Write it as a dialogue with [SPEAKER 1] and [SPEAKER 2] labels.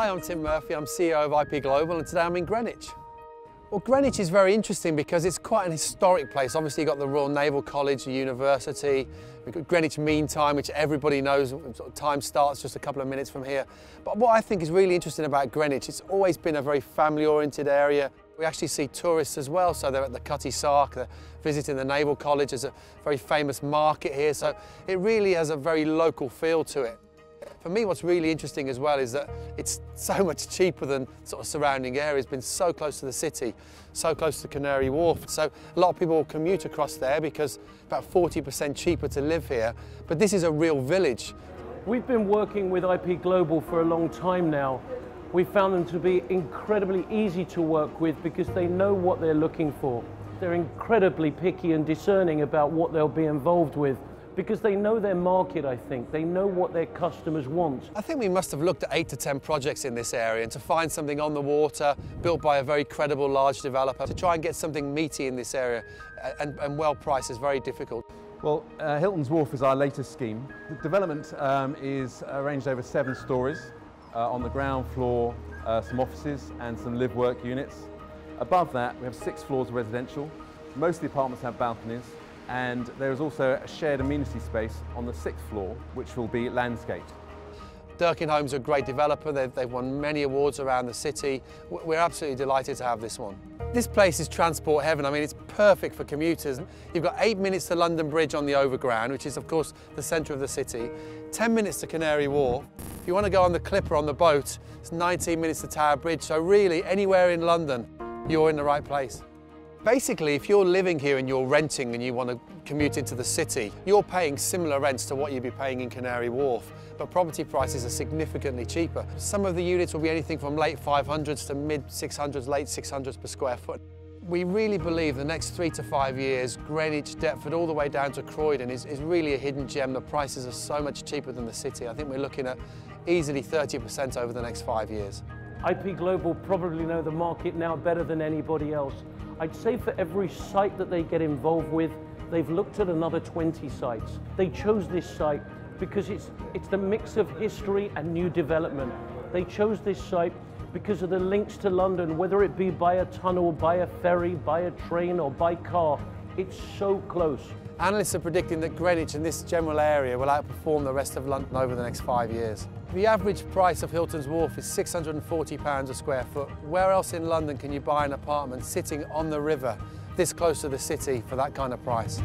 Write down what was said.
[SPEAKER 1] Hi, I'm Tim Murphy, I'm CEO of IP Global, and today I'm in Greenwich. Well, Greenwich is very interesting because it's quite an historic place. Obviously you've got the Royal Naval College, the university, we've got Greenwich Mean Time, which everybody knows, sort of time starts just a couple of minutes from here. But what I think is really interesting about Greenwich, it's always been a very family-oriented area. We actually see tourists as well, so they're at the Cutty Sark, they're visiting the Naval College. There's a very famous market here, so it really has a very local feel to it. For me, what's really interesting as well is that it's so much cheaper than sort of surrounding areas. It's been so close to the city, so close to Canary Wharf. So a lot of people will commute across there because about 40% cheaper to live here. But this is a real village.
[SPEAKER 2] We've been working with IP Global for a long time now. We found them to be incredibly easy to work with because they know what they're looking for. They're incredibly picky and discerning about what they'll be involved with, because they know their market, I think. They know what their customers want.
[SPEAKER 1] I think we must have looked at 8 to 10 projects in this area, and to find something on the water, built by a very credible large developer, to try and get something meaty in this area and well priced is very difficult.
[SPEAKER 3] Well, Hilton's Wharf is our latest scheme. The development is arranged over 7 stories. On the ground floor, some offices and some live-work units. Above that, we have 6 floors of residential. Most of the apartments have balconies. And there is also a shared amenity space on the 6th floor, which will be landscaped.
[SPEAKER 1] Durkin Homes are a great developer. They've won many awards around the city. We're absolutely delighted to have this one. This place is transport heaven. I mean, it's perfect for commuters. You've got 8 minutes to London Bridge on the Overground, which is, of course, the centre of the city. 10 minutes to Canary Wharf. If you want to go on the Clipper on the boat, it's 19 minutes to Tower Bridge. So really, anywhere in London, you're in the right place. Basically, if you're living here and you're renting and you want to commute into the city, you're paying similar rents to what you'd be paying in Canary Wharf, but property prices are significantly cheaper. Some of the units will be anything from late 500s to mid 600s, late 600s per square foot. We really believe the next 3 to 5 years, Greenwich, Deptford, all the way down to Croydon is really a hidden gem. The prices are so much cheaper than the city. I think we're looking at easily 30% over the next 5 years.
[SPEAKER 2] IP Global probably know the market now better than anybody else. I'd say for every site that they get involved with, they've looked at another 20 sites. They chose this site because it's the mix of history and new development. They chose this site because of the links to London, whether it be by a tunnel, by a ferry, by a train or by car. It's so close.
[SPEAKER 1] Analysts are predicting that Greenwich and this general area will outperform the rest of London over the next 5 years. The average price of Hilton's Wharf is £640 a square foot. Where else in London can you buy an apartment sitting on the river this close to the city for that kind of price?